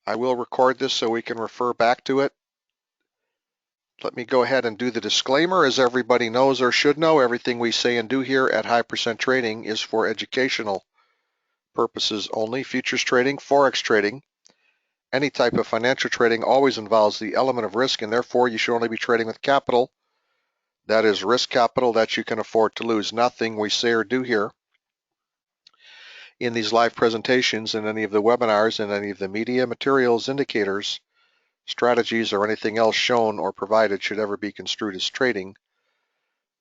I will record this so we can refer back to it. Let me go ahead and do the disclaimer. As everybody knows or should know, everything we say and do here at High% Trading is for educational purposes only. Futures trading, Forex trading, any type of financial trading always involves the element of risk, and therefore you should only be trading with capital. That is risk capital that you can afford to lose. Nothing we say or do here in these live presentations, in any of the webinars, in any of the media materials, indicators, strategies, or anything else shown or provided should ever be construed as trading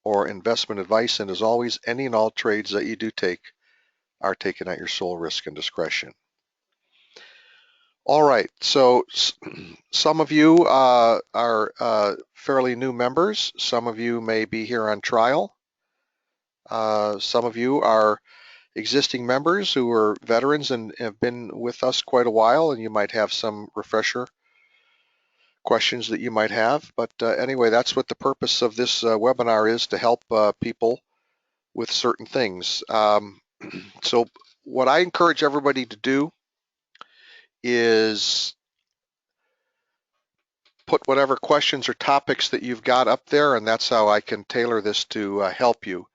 or investment advice, and as always, any and all trades that you do take are taken at your sole risk and discretion. All right, so some of you are fairly new members. Some of you may be here on trial. Some of you are existing members who are veterans and have been with us quite a while, and you might have some refresher questions that you might have. But anyway, that's what the purpose of this webinar is, to help people with certain things. So what I encourage everybody to do is put whatever questions or topics that you've got up there, and that's how I can tailor this to help you.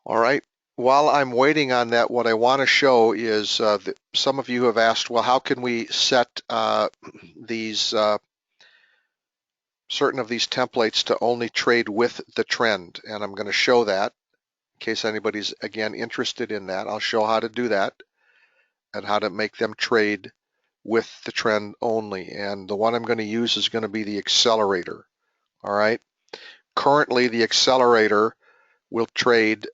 All right. While I'm waiting on that, what I want to show is that some of you have asked, well, how can we set these certain of these templates to only trade with the trend? And I'm going to show that in case anybody's, again, interested in that. I'll show how to do that and how to make them trade with the trend only. And the one I'm going to use is going to be the Accelerator. All right. Currently, the Accelerator will trade,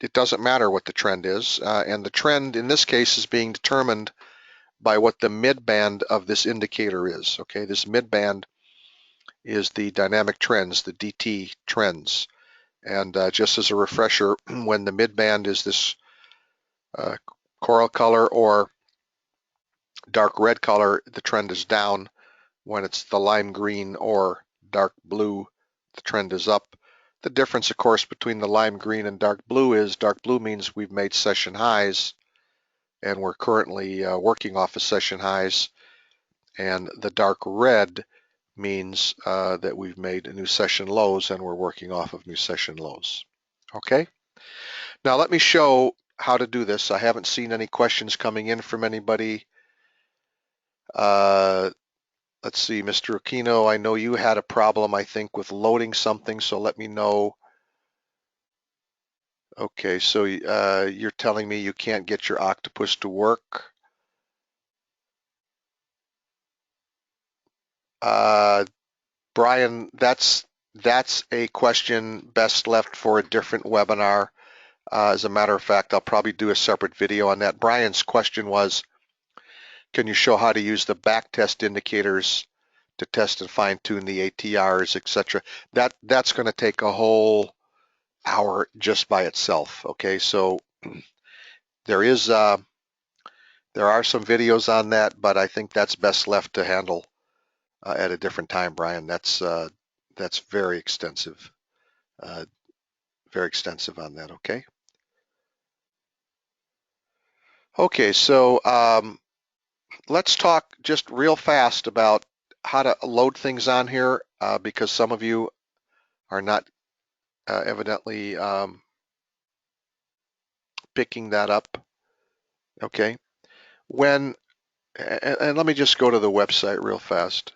it doesn't matter what the trend is, and the trend in this case is being determined by what the mid-band of this indicator is. Okay, this mid-band is the dynamic trends, the DT trends. And just as a refresher, when the mid-band is this coral color or dark red color, the trend is down. When it's the lime green or dark blue, the trend is up. The difference, of course, between the lime green and dark blue is dark blue means we've made session highs and we're currently working off of session highs, and the dark red means that we've made new session lows and we're working off of new session lows. Okay, now let me show how to do this. I haven't seen any questions coming in from anybody. Let's see, Mr. Aquino, I know you had a problem, I think, with loading something, so let me know. Okay, so you're telling me you can't get your Octopus to work. Brian, that's a question best left for a different webinar. As a matter of fact, I'll probably do a separate video on that. Brian's question was, can you show how to use the backtest indicators to test and fine-tune the ATRs, etc.? That's going to take a whole hour just by itself. Okay, so there are some videos on that, but I think that's best left to handle at a different time, Brian. That's very extensive. Very extensive on that, okay? Okay, so let's talk just real fast about how to load things on here because some of you are not evidently picking that up, okay? And let me just go to the website real fast.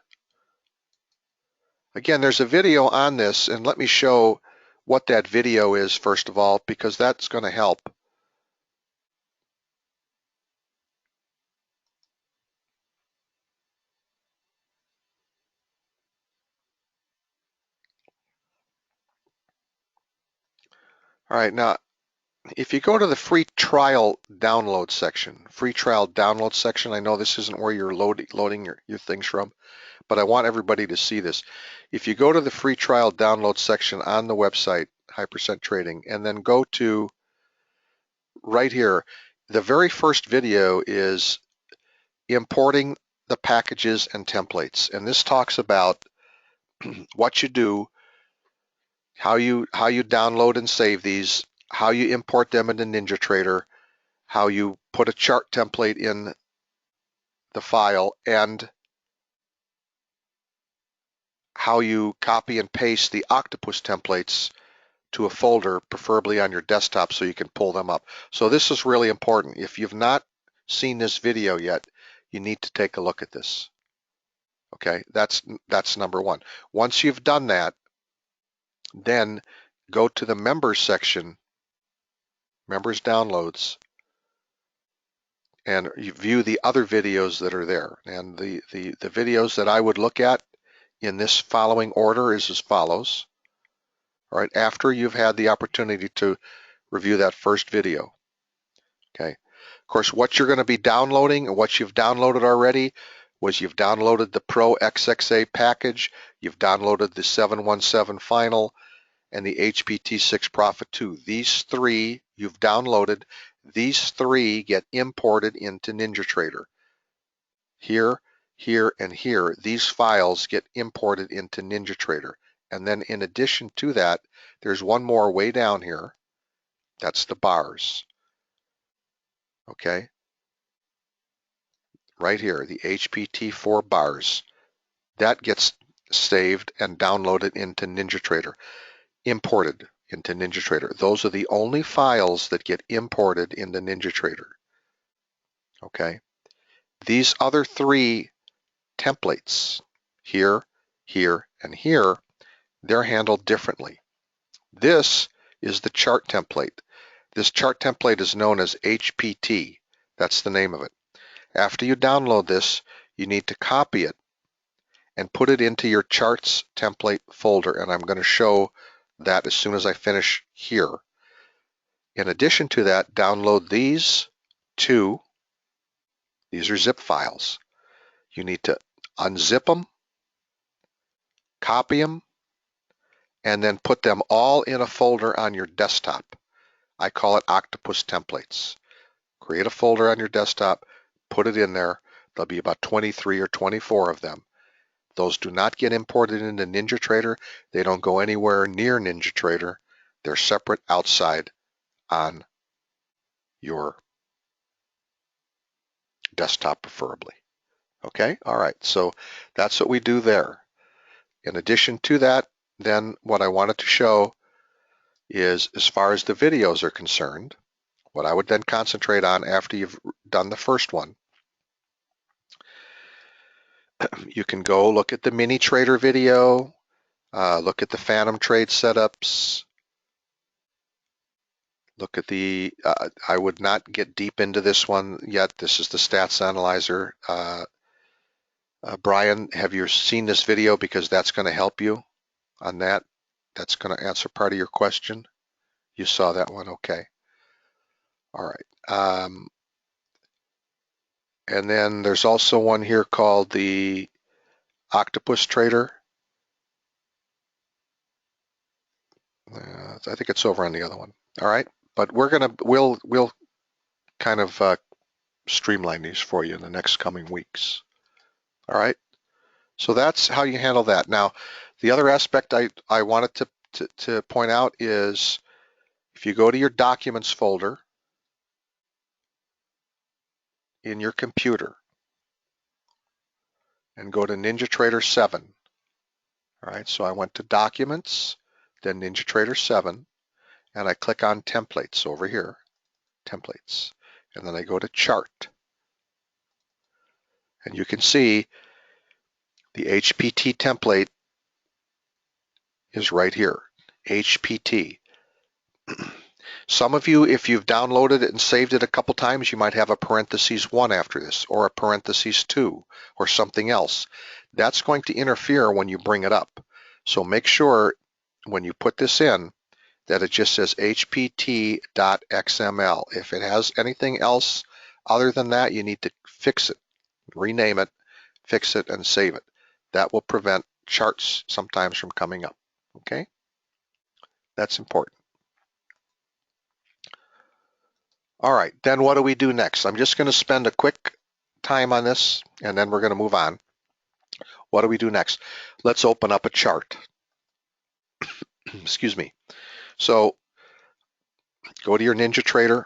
Again, there's a video on this, and let me show what that video is first of all, because that's going to help. All right, now if you go to the free trial download section, I know this isn't where you're loading your things from, but I want everybody to see this. If you go to the free trial download section on the website, High% Trading, and then go to right here, the very first video is importing the packages and templates. And this talks about what you do, how you download and save these, how you import them into NinjaTrader, how you put a chart template in the file and how you copy and paste the Octopus templates to a folder, preferably on your desktop, so you can pull them up. So this is really important. If you've not seen this video yet, you need to take a look at this. Okay, that's number one. Once you've done that, then go to the members section, members downloads, and you view the other videos that are there. And the videos that I would look at in this following order is as follows. All right, after you've had the opportunity to review that first video. Okay, of course, what you're going to be downloading and what you've downloaded already was you've downloaded the Pro XXA package, you've downloaded the 717 Final, and the HPT6 Profit 2. These three you've downloaded. These three get imported into NinjaTrader. Here, here, and here, these files get imported into NinjaTrader. And then in addition to that, there's one more way down here. That's the bars. Okay? Right here, the HPT4 bars. That gets saved and downloaded into NinjaTrader, imported into NinjaTrader. Those are the only files that get imported into NinjaTrader. Okay? These other three templates, here, here, and here, they're handled differently. This is the chart template. This chart template is known as HPT. That's the name of it. After you download this, you need to copy it and put it into your charts template folder, and I'm going to show that as soon as I finish here. In addition to that, download these two. These are zip files. You need to unzip them, copy them, and then put them all in a folder on your desktop. I call it Octopus Templates. Create a folder on your desktop, put it in there. There'll be about 23 or 24 of them. Those do not get imported into NinjaTrader. They don't go anywhere near NinjaTrader. They're separate outside on your desktop preferably. Okay, all right, so that's what we do there. In addition to that, then what I wanted to show is, as far as the videos are concerned, what I would then concentrate on after you've done the first one, you can go look at the mini trader video, look at the phantom trade setups, look at the, I would not get deep into this one yet. This is the stats analyzer. Brian, have you seen this video? Because that's going to help you on that. That's going to answer part of your question. You saw that one, okay. All right. And then there's also one here called the Octopus Trader. I think it's over on the other one. All right, but we'll kind of streamline these for you in the next coming weeks. All right, so that's how you handle that. Now, the other aspect I wanted to point out is, if you go to your Documents folder in your computer and go to NinjaTrader 7. All right, so I went to Documents, then NinjaTrader 7, and I click on Templates over here, Templates, and then I go to Chart. And you can see the HPT template is right here, HPT. Some of you, if you've downloaded it and saved it a couple times, you might have a parentheses 1 after this, or a parentheses 2, or something else. That's going to interfere when you bring it up. So make sure when you put this in that it just says hpt.xml. If it has anything else other than that, you need to fix it, rename it, fix it, and save it. That will prevent charts sometimes from coming up, okay? That's important. All right, then what do we do next? I'm just going to spend a quick time on this, and then we're going to move on. What do we do next? Let's open up a chart. Excuse me. So go to your NinjaTrader.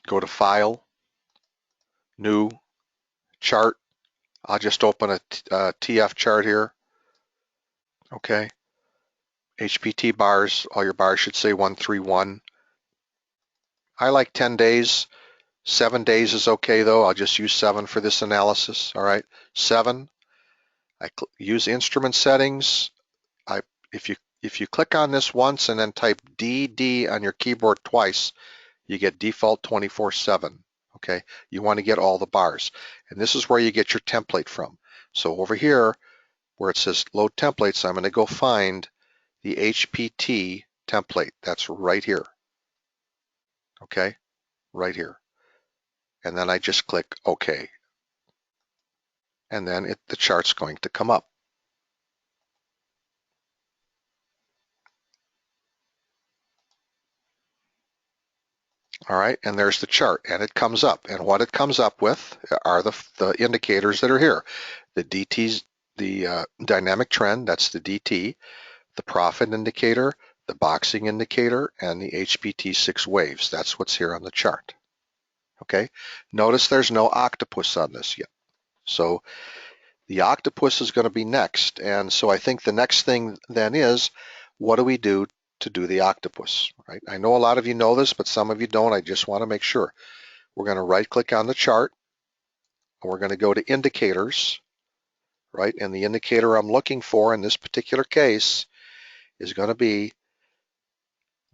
go to File, New, Chart. I'll just open a TF chart here. Okay. HPT bars, all your bars should say 131. I like 10 days. 7 days is okay though. I'll just use 7 for this analysis. All right, 7. I use instrument settings. If you click on this once and then type DD on your keyboard twice, you get default 24/7. Okay, you want to get all the bars, and this is where you get your template from. So over here, where it says load templates, I'm going to go find the HPT template. That's right here. Okay, right here, and then I just click OK, and then the chart's going to come up. All right, and there's the chart, and it comes up, and what it comes up with are the indicators that are here. The DT's, the dynamic trend, that's the DT, the profit indicator, the boxing indicator, and the HPT 6 waves. That's what's here on the chart. Okay, notice there's no octopus on this yet. So the octopus is going to be next, and so I think the next thing then is, what do we do to do the octopus, right? I know a lot of you know this, but some of you don't. I just want to make sure. We're going to right click on the chart, and we're going to go to indicators, right? And the indicator I'm looking for in this particular case is going to be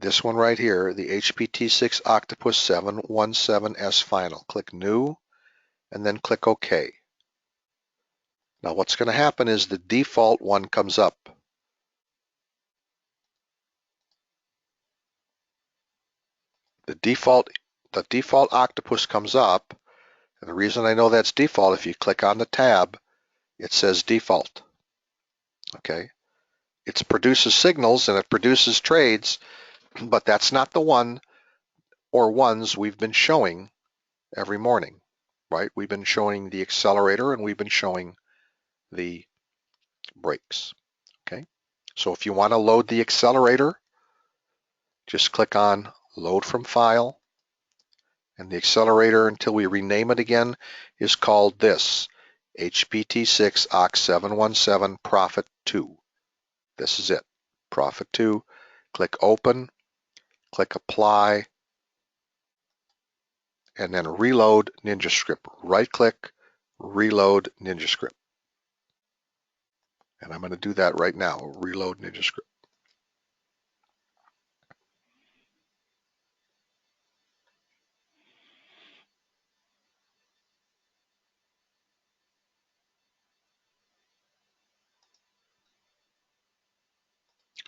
this one right here, the HPT6 Octopus 717S Final. Click New, and then click OK. Now what's going to happen is the default one comes up. The default octopus comes up, and the reason I know that's default, if you click on the tab, it says default. Okay, it produces signals and it produces trades, but that's not the one or ones we've been showing every morning, right? We've been showing the accelerator and we've been showing the brakes. Okay, so if you want to load the accelerator, just click on Load from File. And the accelerator, until we rename it again, is called this, HPT6 Oct 717 Profit 2. This is it, Profit 2. Click Open, click Apply, and then Reload NinjaScript. Right-click, Reload NinjaScript. And I'm going to do that right now, Reload NinjaScript.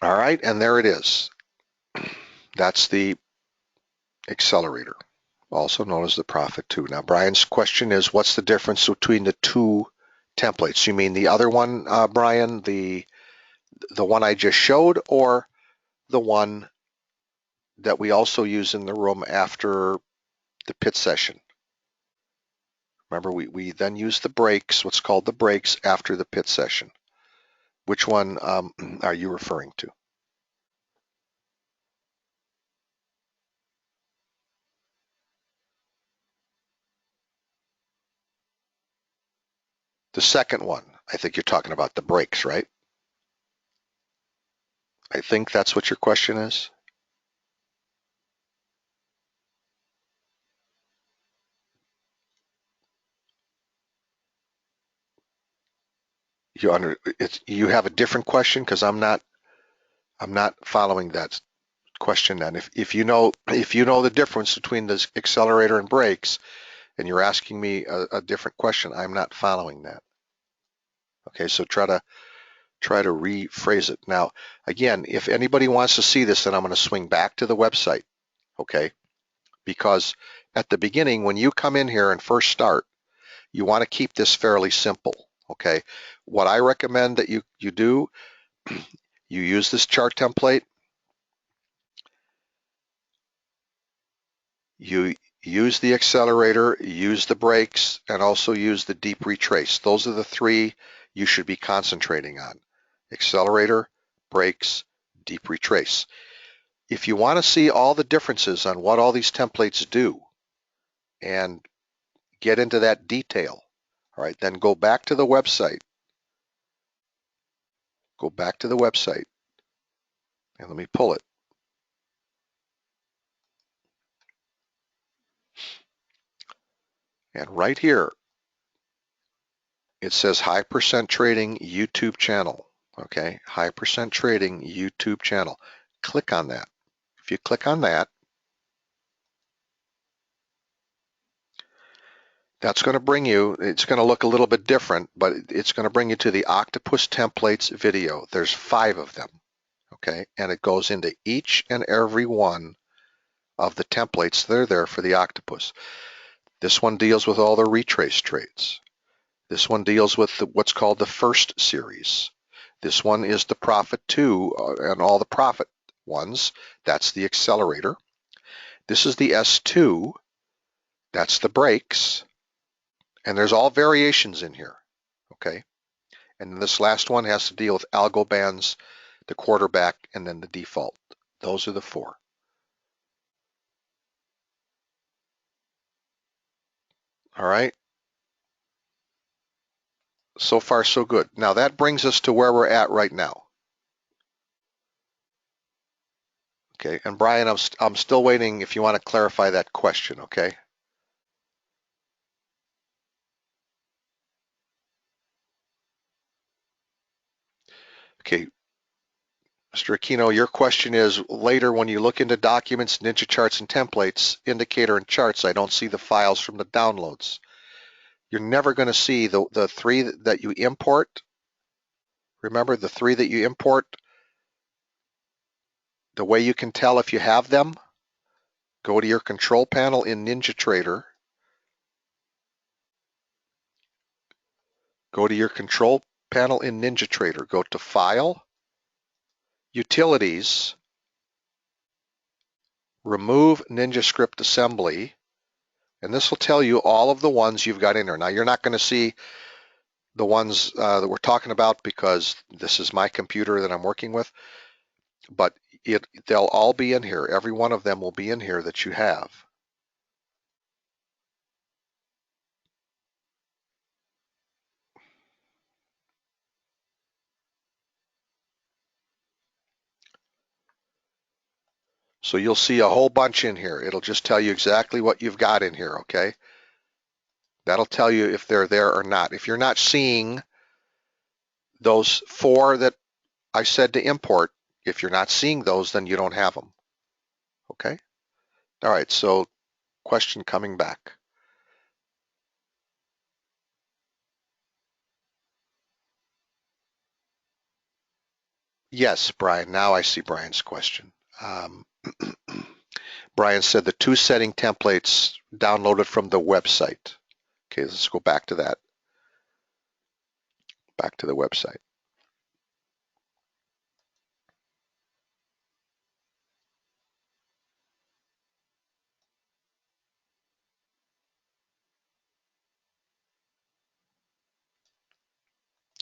All right, and there it is. That's the accelerator, also known as the Profit 2. Now, Brian's question is, what's the difference between the two templates? You mean the other one, Brian, the one I just showed, or the one that we also use in the room after the pit session? Remember, we then use the breaks, what's called the breaks, after the pit session. Which one are you referring to? The second one. I think you're talking about the breaks, right? I think that's what your question is. You have a different question, because I'm not following that question. Then if you know the difference between the accelerator and brakes, and you're asking me a different question, I'm not following that. Okay, so try to rephrase it. Now, again, if anybody wants to see this, then I'm going to swing back to the website, okay? Because at the beginning, when you come in here and first start, you want to keep this fairly simple, okay? What I recommend that you do, you use this chart template, you use the accelerator, use the brakes, and also use the deep retrace. Those are the three you should be concentrating on: accelerator, brakes, deep retrace. If you want to see all the differences on what all these templates do, and get into that detail. All right, then go back to the website. Go back to the website and let me pull it. And right here, it says High Percent Trading YouTube channel. Okay, High Percent Trading YouTube channel. Click on that. If you click on that, that's going to bring you, it's going to look a little bit different, but it's going to bring you to the Octopus Templates video. There's 5 of them, okay? And it goes into each and every one of the templates that are there for the Octopus. This one deals with all the retrace trades. This one deals with what's called the first series. This one is the profit 2 and all the profit ones. That's the accelerator. This is the S2. That's the breaks. And there's all variations in here, okay? And then this last one has to deal with algo bands, the quarterback, and then the default. Those are the 4. All right. So far, so good. Now that brings us to where we're at right now. Okay, and Brian, I'm still waiting if you want to clarify that question, okay? Okay, Mr. Aquino, your question is, later when you look into documents, ninja charts and templates, indicator and charts, I don't see the files from the downloads. You're never going to see the 3 that you import. Remember the 3 that you import? The way you can tell if you have them, go to your control panel in NinjaTrader. Go to your control panel in NinjaTrader. Go to File, Utilities, remove NinjaScript Assembly, and this will tell you all of the ones you've got in there. Now you're not going to see the ones that we're talking about because this is my computer that I'm working with, but they'll all be in here. Every one of them will be in here that you have. So you'll see a whole bunch in here. It'll just tell you exactly what you've got in here, okay? That'll tell you if they're there or not. If you're not seeing those 4 that I said to import, if you're not seeing those, then you don't have them, okay? All right, so question coming back. Yes, Brian, now I see Brian's question. Brian said the 2 setting templates downloaded from the website. Okay, let's go back to that. Back to the website.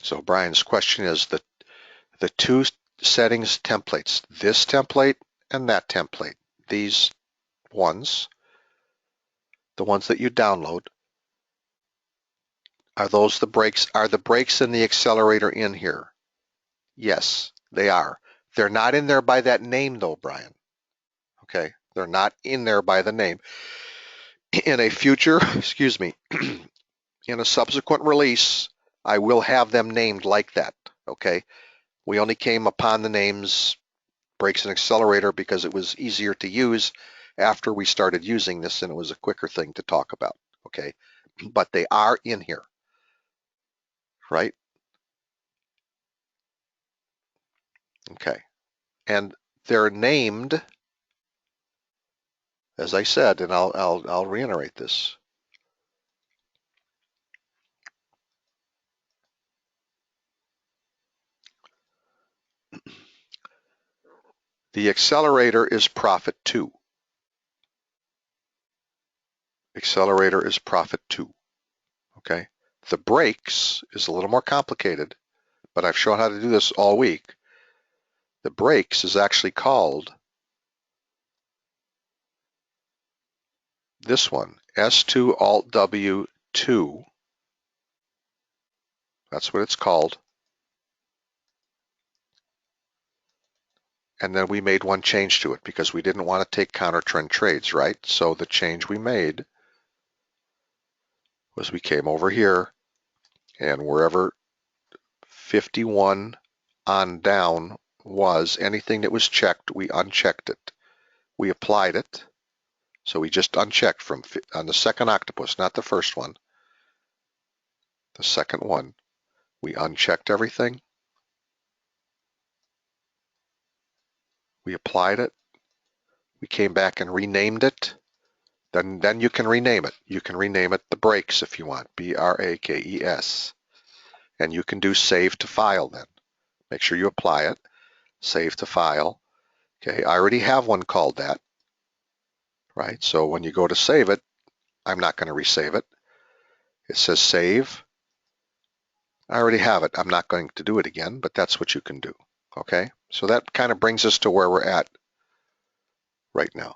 So Brian's question is the 2 settings templates, this template and that template, these ones, the ones that you download, are those the breaks? Are the breaks and the accelerator in here? Yes, they are. They're not in there by that name though, Brian. Okay, they're not in there by the name. In a future, excuse me, in a subsequent release, I will have them named like that, okay? We only came upon the names brakes and accelerator because it was easier to use after we started using this and it was a quicker thing to talk about, okay? But they are in here, right? Okay, and they're named, as I said, and I'll reiterate this. The accelerator is profit 2. Accelerator is profit 2, okay? The brakes is a little more complicated, but I've shown how to do this all week. The brakes is actually called this one, S2 Alt W 2. That's what it's called. And then we made one change to it because we didn't want to take counter trend trades, right? So the change we made was we came over here, and wherever 51 on down was, anything that was checked, we unchecked it. We applied it. So we just unchecked from on the second octopus, not the first one. The second one, we unchecked everything. We applied it. We came back and renamed it. Then you can rename it. You can rename it the brakes if you want, BRAKES. And you can do save to file then. Make sure you apply it. Save to file. Okay, I already have one called that, right? So when you go to save it, I'm not going to resave it. It says save. I already have it. I'm not going to do it again, but that's what you can do. Okay, so that kind of brings us to where we're at right now.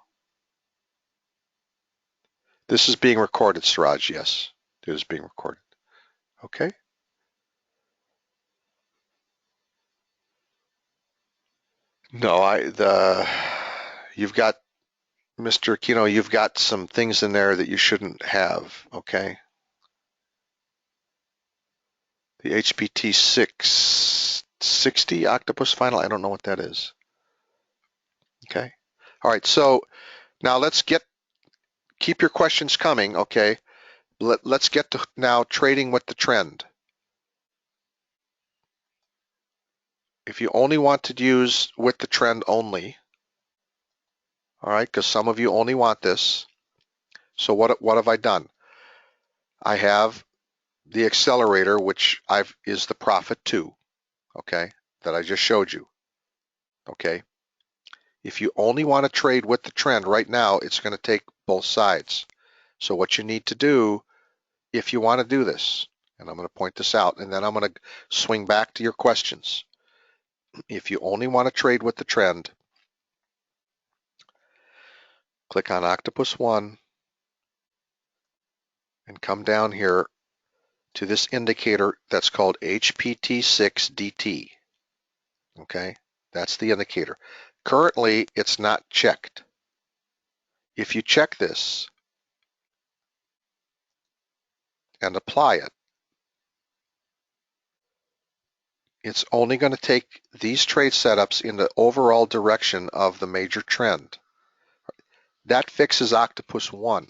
This is being recorded, Siraj. Yes, it is being recorded. Okay. No, you've got, Mr. Kino, you've got some things in there that you shouldn't have. Okay. The HPT 660 Octopus Final. I don't know what that is. Okay. All right. So now keep your questions coming. Okay. Let's get to now trading with the trend. If you only want to use with the trend only, all right, because some of you only want this. So what have I done? I have the accelerator, which is the profit 2, okay, that I just showed you. Okay. If you only want to trade with the trend right now, it's going to take both sides. So what you need to do, if you want to do this, and I'm going to point this out, and then I'm going to swing back to your questions. If you only want to trade with the trend, click on Octopus 1 and come down here to this indicator that's called HPT6DT. Okay, that's the indicator. Currently, it's not checked. If you check this and apply it, it's only going to take these trade setups in the overall direction of the major trend. That fixes Octopus 1.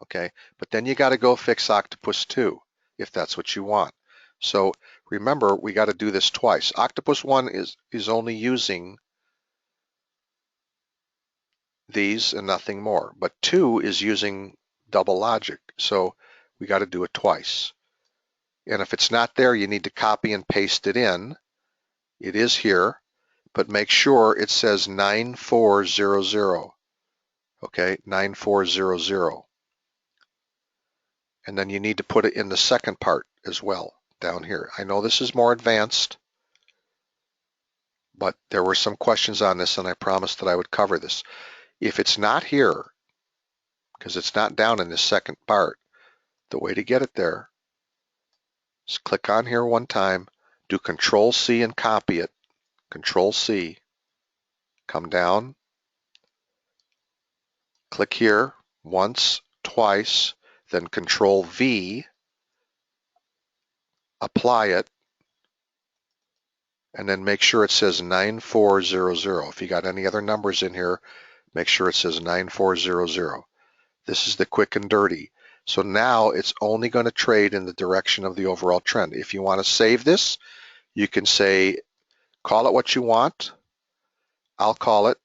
Okay, but then you got to go fix Octopus 2 if that's what you want. So remember, we got to do this twice. Octopus 1 is only using these and nothing more, but 2 is using double logic. So we got to do it twice. And if it's not there, you need to copy and paste it in. It is here, but make sure it says 9400. Okay, 9400. And then you need to put it in the second part as well down here. I know this is more advanced, but there were some questions on this and I promised that I would cover this. If it's not here, because it's not down in this second part, the way to get it there is click on here one time, do Control C and copy it, Control C, come down, click here once, twice, then Control V, apply it, and then make sure it says 9400. If you got any other numbers in here, make sure it says 9400. This is the quick and dirty. So now it's only going to trade in the direction of the overall trend. If you want to save this, you can say, call it what you want. I'll call it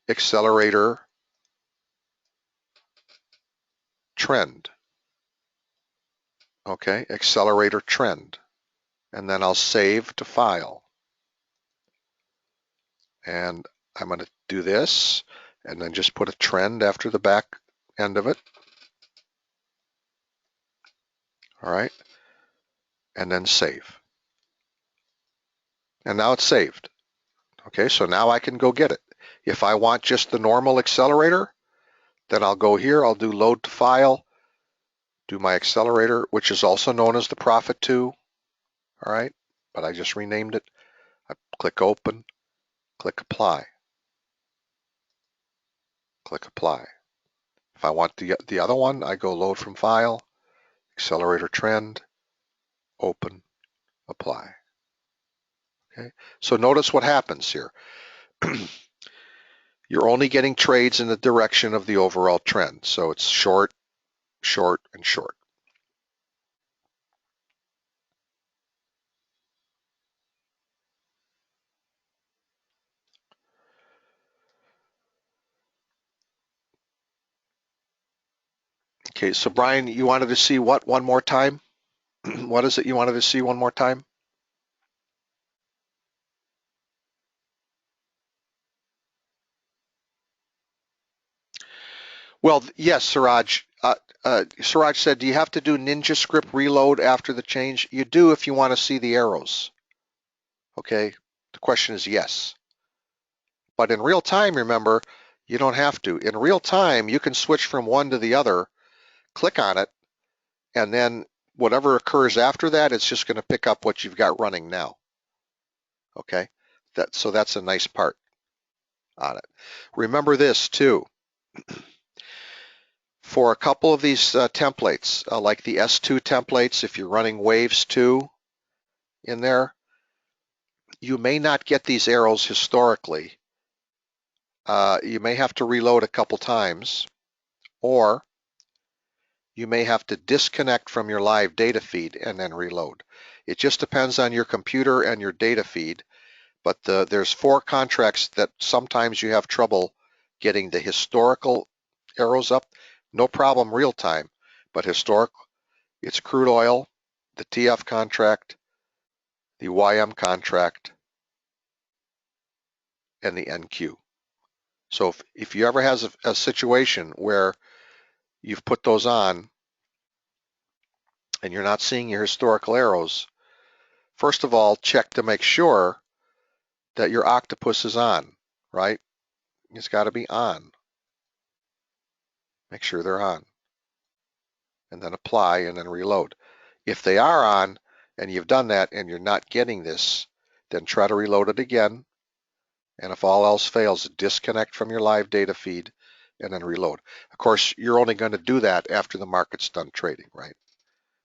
Accelerator Trend. Okay, Accelerator Trend. And then I'll save to file. And I'm going to do this and then just put a trend after the back end of it. All right, and then save. And now it's saved. Okay, so now I can go get it. If I want just the normal accelerator, then I'll go here, I'll do load to file, do my accelerator, which is also known as the Profit 2, all right, but I just renamed it. I click open, click apply, click apply. If I want the other one, I go load from file, accelerator trend, open, apply. Okay, so notice what happens here. You're only getting trades in the direction of the overall trend. So it's short, short, and short. Okay, so Brian, you wanted to see what one more time? What is it you wanted to see one more time? Well, yes, Siraj. Siraj said, do you have to do Ninja script reload after the change? You do if you want to see the arrows. Okay, the question is yes. But in real time, remember, you don't have to. In real time, you can switch from one to the other, click on it, and then whatever occurs after that, it's just going to pick up what you've got running now. Okay, so that's a nice part on it. Remember this too. For a couple of these templates, like the S2 templates, if you're running waves 2 in there, you may not get these arrows historically. You may have to reload a couple times, or you may have to disconnect from your live data feed and then reload. It just depends on your computer and your data feed, but there's 4 contracts that sometimes you have trouble getting the historical arrows up. No problem real time, but historic, it's crude oil, the TF contract, the YM contract, and the NQ. So if you ever has a situation where you've put those on and you're not seeing your historical arrows, first of all, check to make sure that your Octopus is on, right? It's got to be on. Make sure they're on. And then apply and then reload. If they are on and you've done that and you're not getting this, then try to reload it again. And if all else fails, disconnect from your live data feed and then reload. Of course, you're only going to do that after the market's done trading, right?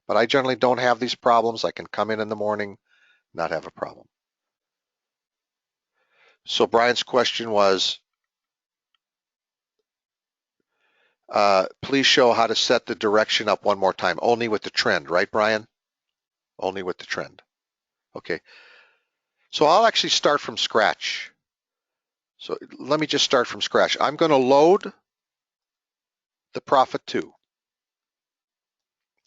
But I generally don't have these problems. I can come in the morning, not have a problem. So Brian's question was, please show how to set the direction up one more time, only with the trend, right, Brian? Only with the trend. Okay. So I'll actually start from scratch. So let me just start from scratch. I'm going to load the Profit 2.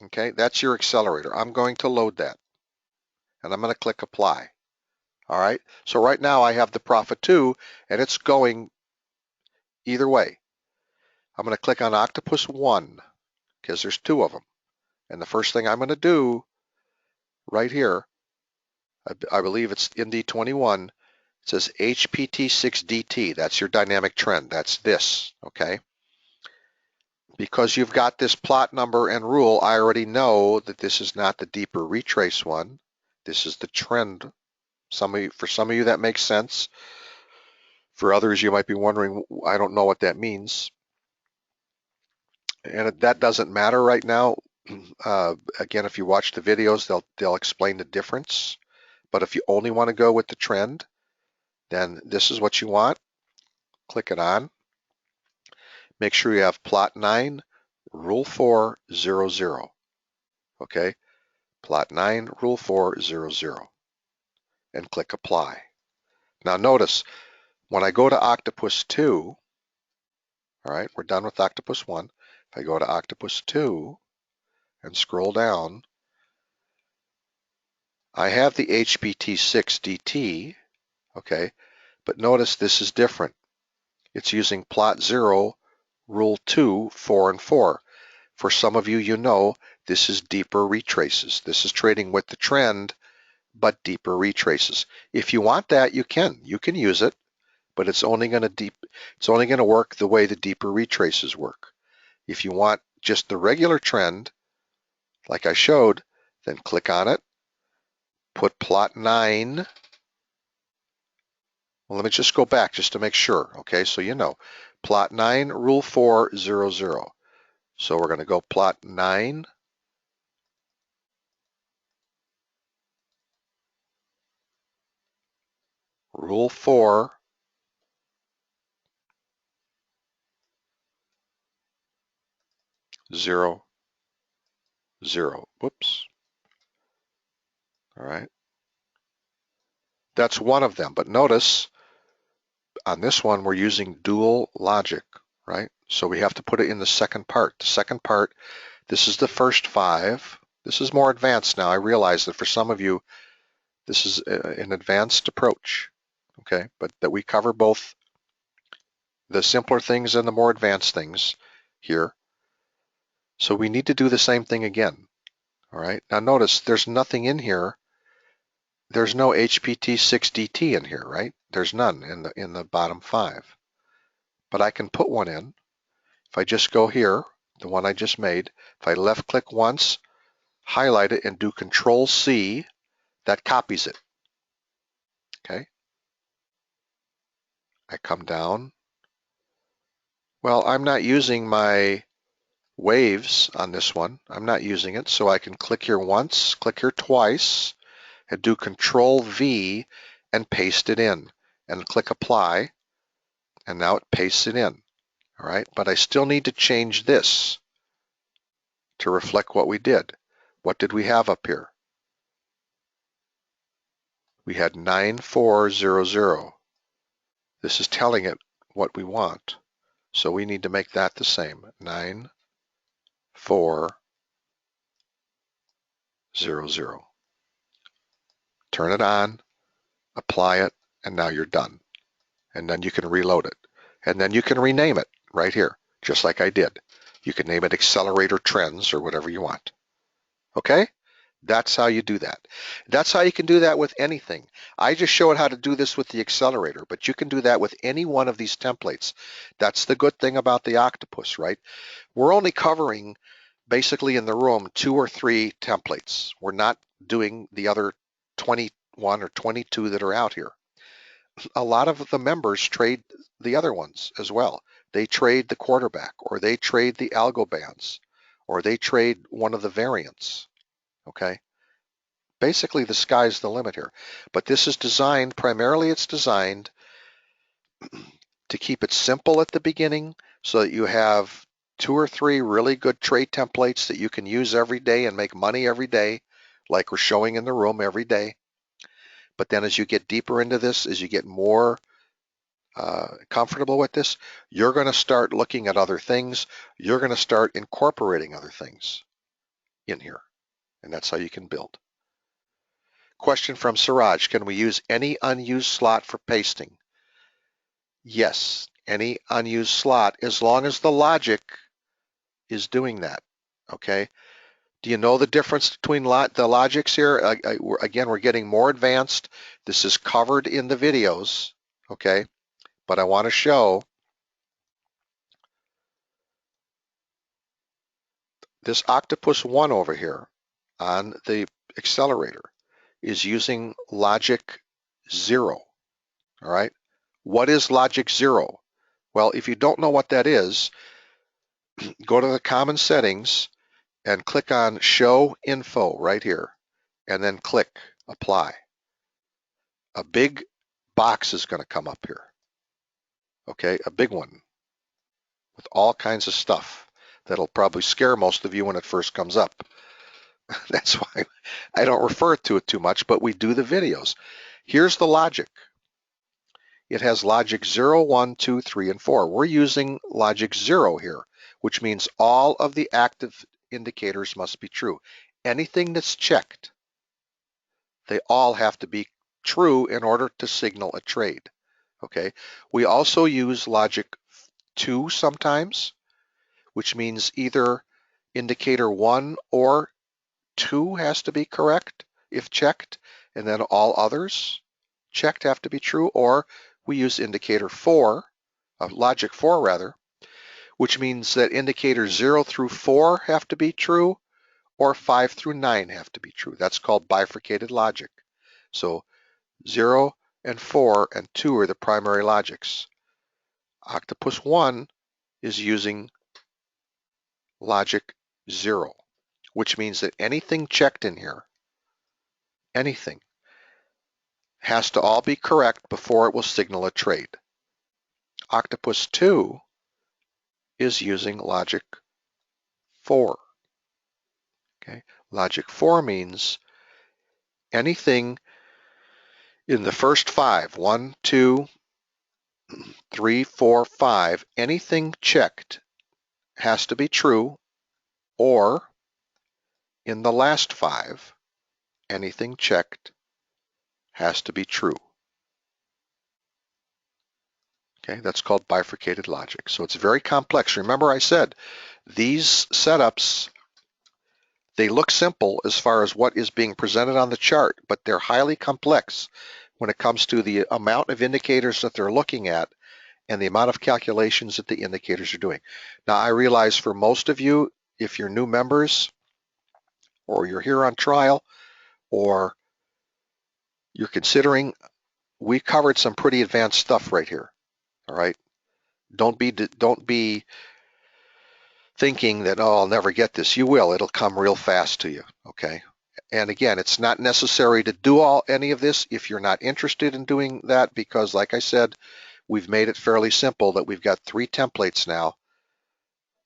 Okay, that's your accelerator. I'm going to load that. And I'm going to click apply. All right, so right now I have the Profit 2 and it's going either way. I'm going to click on Octopus 1 because there's 2 of them. And the first thing I'm going to do right here, I believe it's in D21, it says HPT6DT. That's your dynamic trend. That's this, okay? Because you've got this plot number and rule, I already know that this is not the deeper retrace one. This is the trend. For some of you that makes sense. For others, you might be wondering, I don't know what that means. And that doesn't matter right now. Again, if you watch the videos, they'll explain the difference. But if you only want to go with the trend, then this is what you want. Click it on. Make sure you have plot 9, rule 4, 0, 0. Okay, plot 9, rule 4, 0, 0. And click apply. Now notice, when I go to Octopus 2, all right, we're done with Octopus 1. If I go to Octopus 2 and scroll down, I have the HPT6DT, okay, but notice this is different. It's using plot 0, rule 2, 4, and 4. For some of you, you know, this is deeper retraces. This is trading with the trend, but deeper retraces. If you want that, you can use it, but it's only going to work the way the deeper retraces work. If you want just the regular trend, like I showed, then click on it, put plot 9. Well, let me just go back just to make sure, okay, so you know. Plot 9, rule 4, 0, 0. So we're going to go plot 9, rule 4, 0, 0. Whoops. All right. That's one of them, but notice on this one we're using dual logic, right? So we have to put it in the second part. The second part, this is the first 5. This is more advanced now. I realize that for some of you, this is an advanced approach, okay? But that we cover both the simpler things and the more advanced things here. So we need to do the same thing again, all right? Now notice there's nothing in here. There's no HPT 6DT in here, right? There's none in the bottom 5. But I can put one in. If I just go here, the one I just made, if I left click once, highlight it and do Control C, that copies it, okay? I come down. Well, I'm not using my waves on this one. I'm not using it, so I can click here once, click here twice, and do Control V and paste it in, and click Apply, and now it pastes it in, all right? But I still need to change this to reflect what we did. What did we have up here? We had 9400. This is telling it what we want. So we need to make that the same, 9400. Turn it on, apply it, and now you're done. And then you can reload it. And then you can rename it right here, just like I did. You can name it Accelerator Trends or whatever you want. Okay? That's how you do that. That's how you can do that with anything. I just showed how to do this with the accelerator, but you can do that with any one of these templates. That's the good thing about the Octopus, right? We're only covering basically in the room 2 or 3 templates. We're not doing the other 21 or 22 that are out here. A lot of the members trade the other ones as well. They trade the quarterback, or they trade the algo bands, or they trade one of the variants. Okay, basically the sky's the limit here. But this is designed, primarily it's designed to keep it simple at the beginning so that you have 2 or 3 really good trade templates that you can use every day and make money every day, like we're showing in the room every day. But then as you get deeper into this, as you get more comfortable with this, you're going to start looking at other things. You're going to start incorporating other things in here. And that's how you can build. Question from Siraj, can we use any unused slot for pasting? Yes, any unused slot, as long as the logic is doing that, okay? Do you know the difference between the logics here? Again, we're getting more advanced. This is covered in the videos, okay? But I want to show this Octopus 1 over here on the accelerator is using logic 0, all right? What is logic 0? Well, if you don't know what that is, go to the common settings and click on show info right here, and then click apply. A big box is going to come up here, okay? A big one with all kinds of stuff that'll probably scare most of you when it first comes up. That's why I don't refer to it too much, but we do the videos. Here's the logic. It has logic 0, 1, 2, 3, and 4. We're using logic 0 here, which means all of the active indicators must be true. Anything that's checked, they all have to be true in order to signal a trade, okay? We also use logic 2 sometimes, which means either indicator 1 or 2 has to be correct if checked, and then all others checked have to be true, or we use indicator 4, logic 4 rather, which means that indicators 0 through 4 have to be true, or 5 through 9 have to be true. That's called bifurcated logic. So 0 and 4 and 2 are the primary logics. Octopus 1 is using logic 0, which means that anything checked in here, anything, has to all be correct before it will signal a trade. Octopus 2 is using logic 4. Okay? Logic 4 means anything in the first 5, 1, 2, 3, 4, 5, anything checked has to be true, or in the last 5, anything checked has to be true. Okay, that's called bifurcated logic. So it's very complex. Remember I said these setups, they look simple as far as what is being presented on the chart, but they're highly complex when it comes to the amount of indicators that they're looking at and the amount of calculations that the indicators are doing. Now I realize for most of you, if you're new members or you're here on trial or you're considering, we covered some pretty advanced stuff right here. All right. Don't be thinking that, oh, I'll never get this. You will. It'll come real fast to you. Okay. And again, it's not necessary to do any of this if you're not interested in doing that, because like I said, we've made it fairly simple that we've got 3 templates now.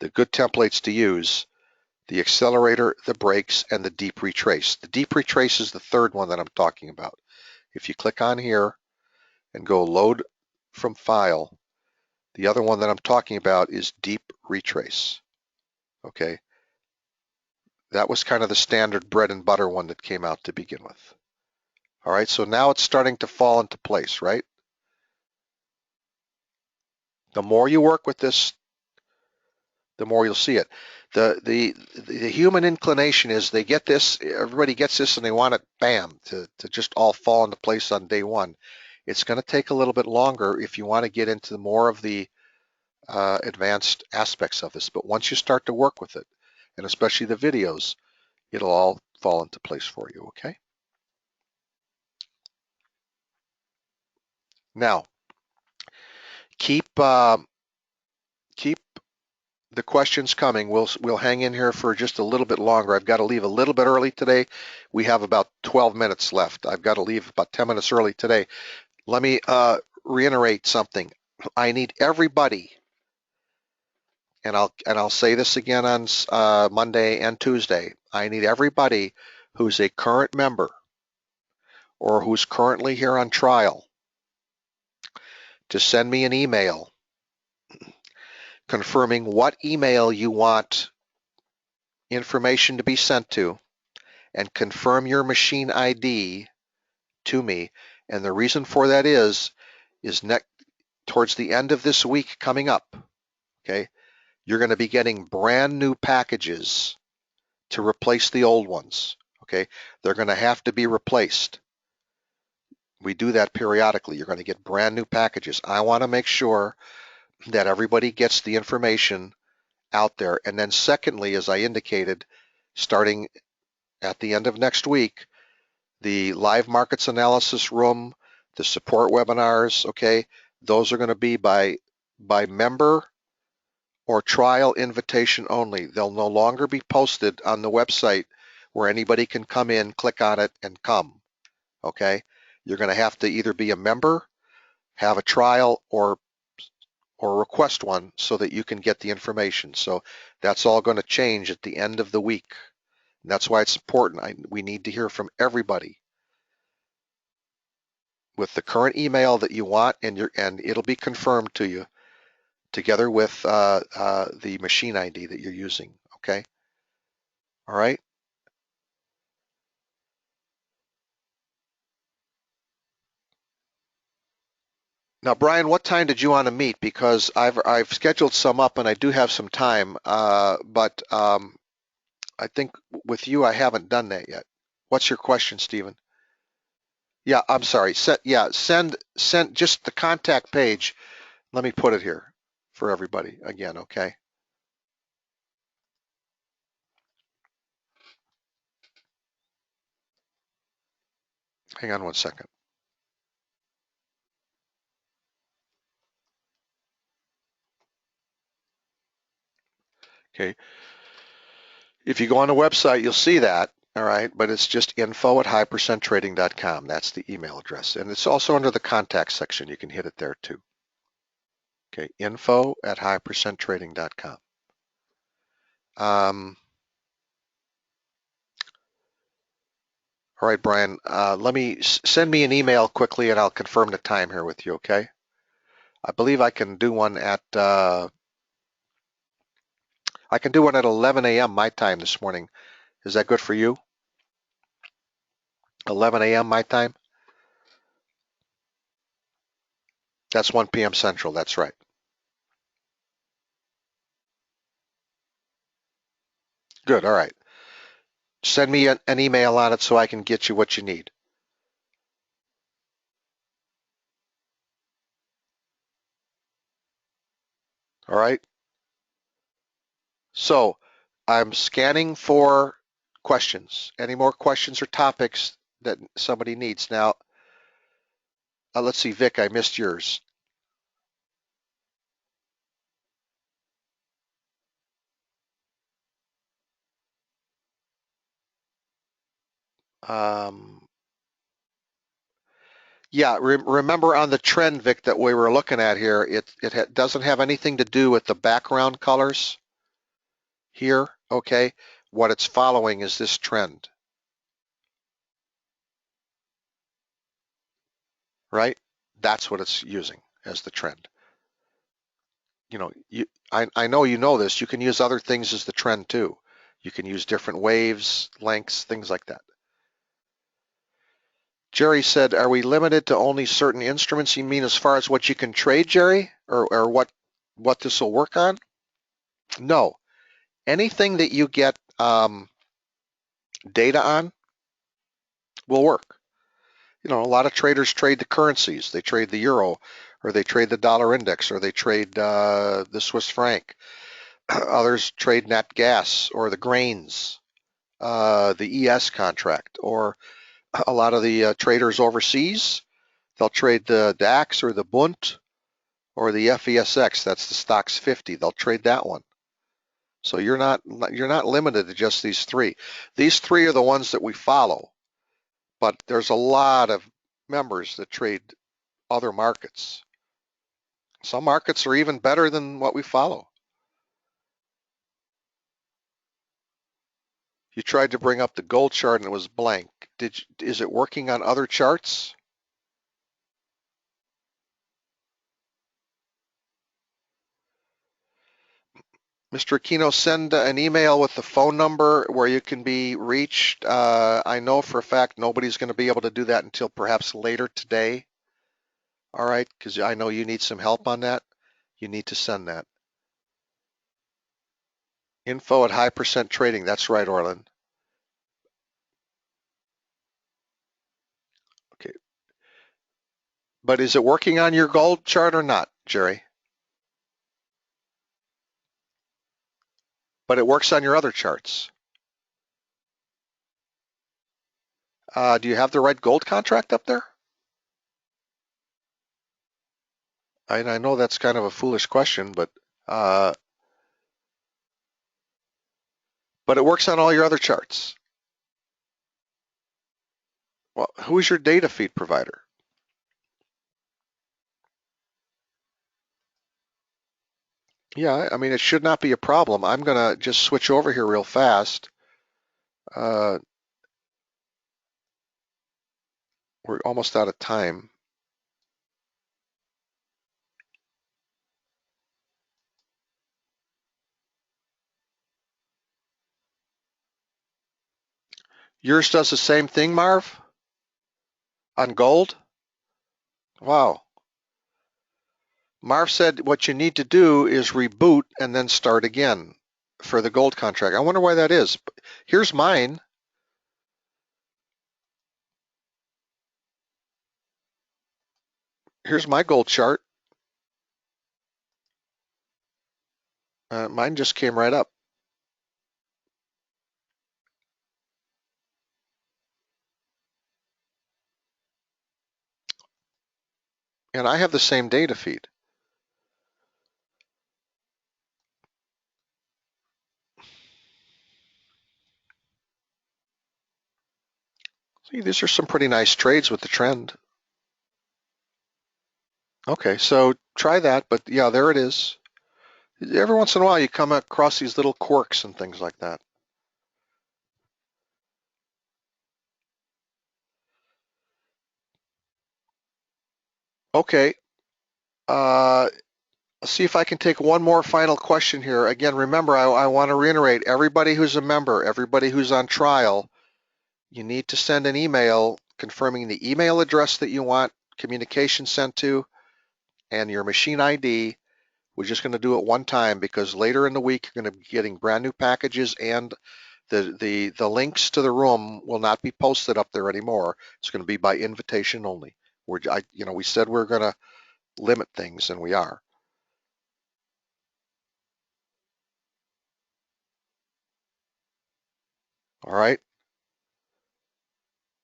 The good templates to use: the accelerator, the brakes, and the deep retrace. The deep retrace is the third one that I'm talking about. If you click on here and go load from file, the other one that I'm talking about is deep retrace. Okay, that was kind of the standard bread and butter one that came out to begin with. All right, so now it's starting to fall into place, right? The more you work with this, the more you'll see it. The human inclination is they get this, everybody gets this, and they want it, bam, to just all fall into place on day one. It's going to take a little bit longer if you want to get into more of the advanced aspects of this. But once you start to work with it, and especially the videos, it'll all fall into place for you, okay? Now, keep the questions coming. We'll hang in here for just a little bit longer. I've got to leave a little bit early today. We have about 12 minutes left. I've got to leave about 10 minutes early today. Let me reiterate something. I need everybody, and I'll say this again on Monday and Tuesday. I need everybody who's a current member or who's currently here on trial to send me an email confirming what email you want information to be sent to, and confirm your machine ID to me. And the reason for that is towards the end of this week coming up, okay, you're going to be getting brand new packages to replace the old ones, okay? They're going to have to be replaced. We do that periodically. You're going to get brand new packages. I want to make sure that everybody gets the information out there. And then secondly, as I indicated, starting at the end of next week, the live markets analysis room, the support webinars, okay, those are going to be by member or trial invitation only. They'll no longer be posted on the website where anybody can come in, click on it, and come, okay? You're going to have to either be a member, have a trial, or request one so that you can get the information. So that's all going to change at the end of the week. And that's why it's important. We need to hear from everybody with the current email that you want, and it'll be confirmed to you together with the machine ID that you're using, okay? All right? Now, Brian, what time did you want to meet? Because I've scheduled some up and I do have some time, but I think with you I haven't done that yet. What's your question, Stephen? Yeah, I'm sorry. Send just the contact page. Let me put it here for everybody again, okay? Hang on one second. Okay. If you go on the website, you'll see that, all right? But it's just info@highpercenttrading.com. That's the email address. And it's also under the contact section. You can hit it there too. Okay, info@highpercenttrading.com. All right, Brian, send me an email quickly and I'll confirm the time here with you, okay? I believe I can do one at 11 a.m. my time this morning. Is that good for you? 11 a.m. my time? That's 1 p.m. Central, that's right. Good, all right. Send me an email on it so I can get you what you need. All right? So I'm scanning for questions. Any more questions or topics that somebody needs? Now, let's see, Vic, I missed yours. Yeah, remember on the trend, Vic, that we were looking at here, it doesn't have anything to do with the background colors here, okay? What it's following is this trend, right? That's what it's using as the trend. You know, I know you know this. You can use other things as the trend too. You can use different waves, lengths, things like that. Jerry said, are we limited to only certain instruments? You mean as far as what you can trade, Jerry? Or what this will work on? No. Anything that you get data on will work. You know, a lot of traders trade the currencies. They trade the euro, or they trade the dollar index, or they trade the Swiss franc. Others trade nat gas or the grains, the ES contract, or a lot of the traders overseas, they'll trade the DAX or the Bund or the FESX. That's the Stocks 50. They'll trade that one. So you're not limited to just these three. These three are the ones that we follow, but there's a lot of members that trade other markets. Some markets are even better than what we follow. You tried to bring up the gold chart and it was blank. Is it working on other charts? Mr. Aquino, send an email with the phone number where you can be reached. I know for a fact nobody's going to be able to do that until perhaps later today. All right, because I know you need some help on that. You need to send that. Info@highpercenttrading. That's right, Orland. Okay. But is it working on your gold chart or not, Jerry? But it works on your other charts. Do you have the right gold contract up there? I know that's kind of a foolish question, but it works on all your other charts. Well, who is your data feed provider? Yeah, I mean, it should not be a problem. I'm going to just switch over here real fast. We're almost out of time. Yours does the same thing, Marv, on gold? Wow. Marv said what you need to do is reboot and then start again for the gold contract. I wonder why that is. Here's mine. Here's my gold chart. Mine just came right up. And I have the same data feed. See, these are some pretty nice trades with the trend. Okay, so try that, but yeah, there it is. Every once in a while you come across these little quirks and things like that. Okay, let's see if I can take one more final question here. Again, remember, I want to reiterate, everybody who's a member, everybody who's on trial, you need to send an email confirming the email address that you want communication sent to and your machine ID. We're just going to do it one time because later in the week you're going to be getting brand new packages, and the links to the room will not be posted up there anymore. It's going to be by invitation only. We said we're going to limit things, and we are. All right.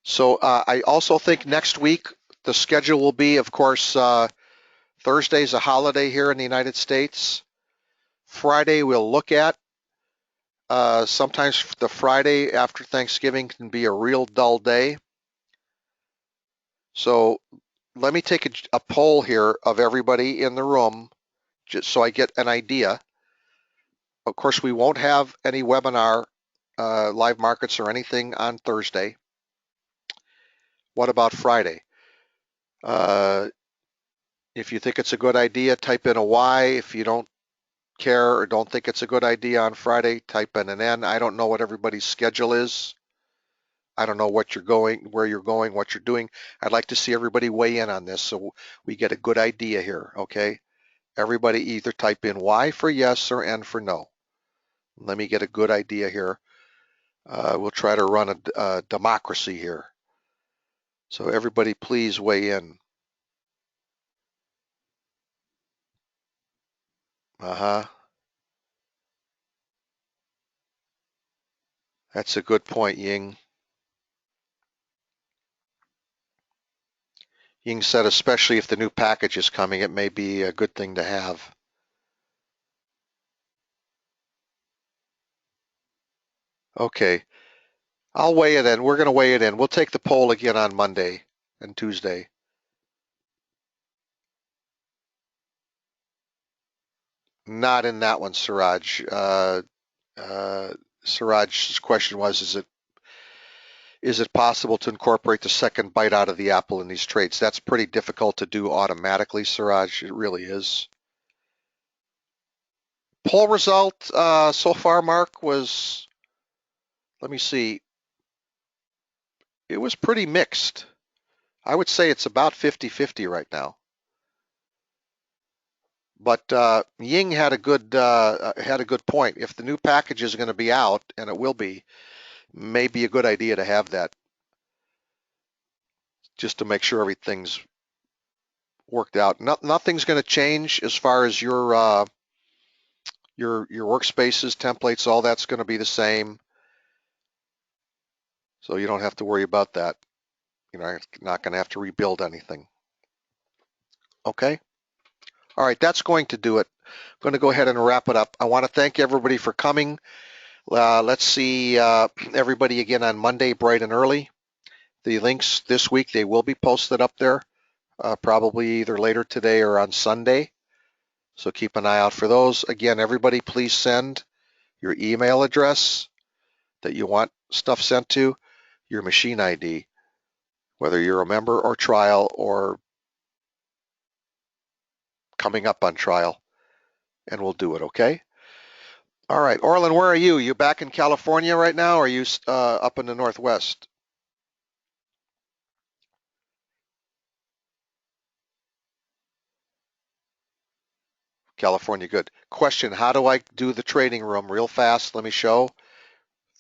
So I also think next week the schedule will be, of course, Thursday's a holiday here in the United States. Friday we'll look at. Sometimes the Friday after Thanksgiving can be a real dull day. So let me take a poll here of everybody in the room just so I get an idea. Of course, we won't have any webinar, live markets or anything on Thursday. What about Friday? If you think it's a good idea, type in a Y. If you don't care or don't think it's a good idea on Friday, type in an N. I don't know what everybody's schedule is. I don't know what you're going, where you're going, what you're doing. I'd like to see everybody weigh in on this so we get a good idea here, okay? Everybody either type in Y for yes or N for no. Let me get a good idea here. We'll try to run a democracy here. So everybody please weigh in. Uh-huh. That's a good point, Ying. Ying said especially if the new package is coming, it may be a good thing to have. Okay. I'll weigh it in. We're going to weigh it in. We'll take the poll again on Monday and Tuesday. Not in that one, Siraj. Siraj's question was, is it possible to incorporate the second bite out of the apple in these trades? That's pretty difficult to do automatically, Siraj. It really is. Poll result so far, Mark, was, let me see, it was pretty mixed. I would say it's about 50-50 right now. But Ying had a good point. If the new package is going to be out, and it will be, may be a good idea to have that, just to make sure everything's worked out. Nothing's going to change as far as your workspaces, templates, all that's going to be the same. So you don't have to worry about that. You're not going to have to rebuild anything. Okay. All right, that's going to do it. I'm going to go ahead and wrap it up. I want to thank everybody for coming. Let's see everybody again on Monday, bright and early. The links this week, they will be posted up there, probably either later today or on Sunday. So keep an eye out for those. Again, everybody please send your email address that you want stuff sent to, your machine ID, whether you're a member or trial or coming up on trial, and we'll do it, okay? All right, Orlin, where are you? You back in California right now, or are you up in the Northwest? California, good. Question, how do I do the trading room? Real fast, let me show.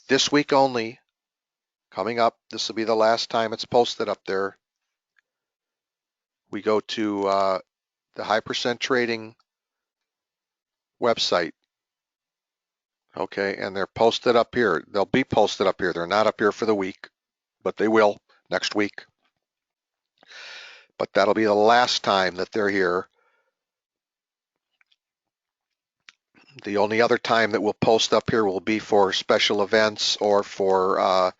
This week only, coming up, this will be the last time it's posted up there. we go to the High% Trading website. Okay, and they're posted up here. They'll be posted up here. They're not up here for the week, but they will next week. But that'll be the last time that they're here. The only other time that we'll post up here will be for special events or for,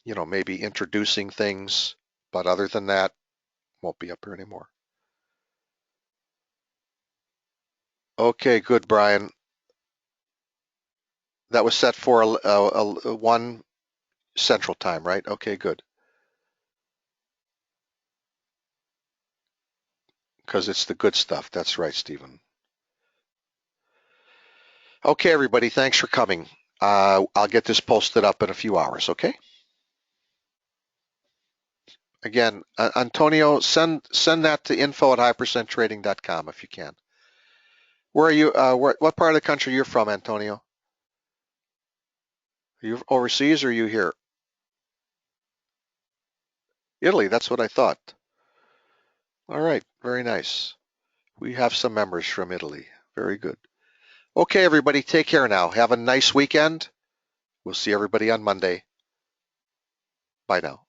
maybe introducing things. But other than that, won't be up here anymore. Okay, good, Brian. That was set for 1 Central Time, right? Okay, good. Because it's the good stuff. That's right, Stephen. Okay, everybody, thanks for coming. I'll get this posted up in a few hours, okay? Again, Antonio, send that to info@hypercenttrading.com if you can. Where are you? What part of the country you're from, Antonio? Are you overseas or are you here? Italy, that's what I thought. All right, very nice. We have some members from Italy. Very good. Okay, everybody, take care now. Have a nice weekend. We'll see everybody on Monday. Bye now.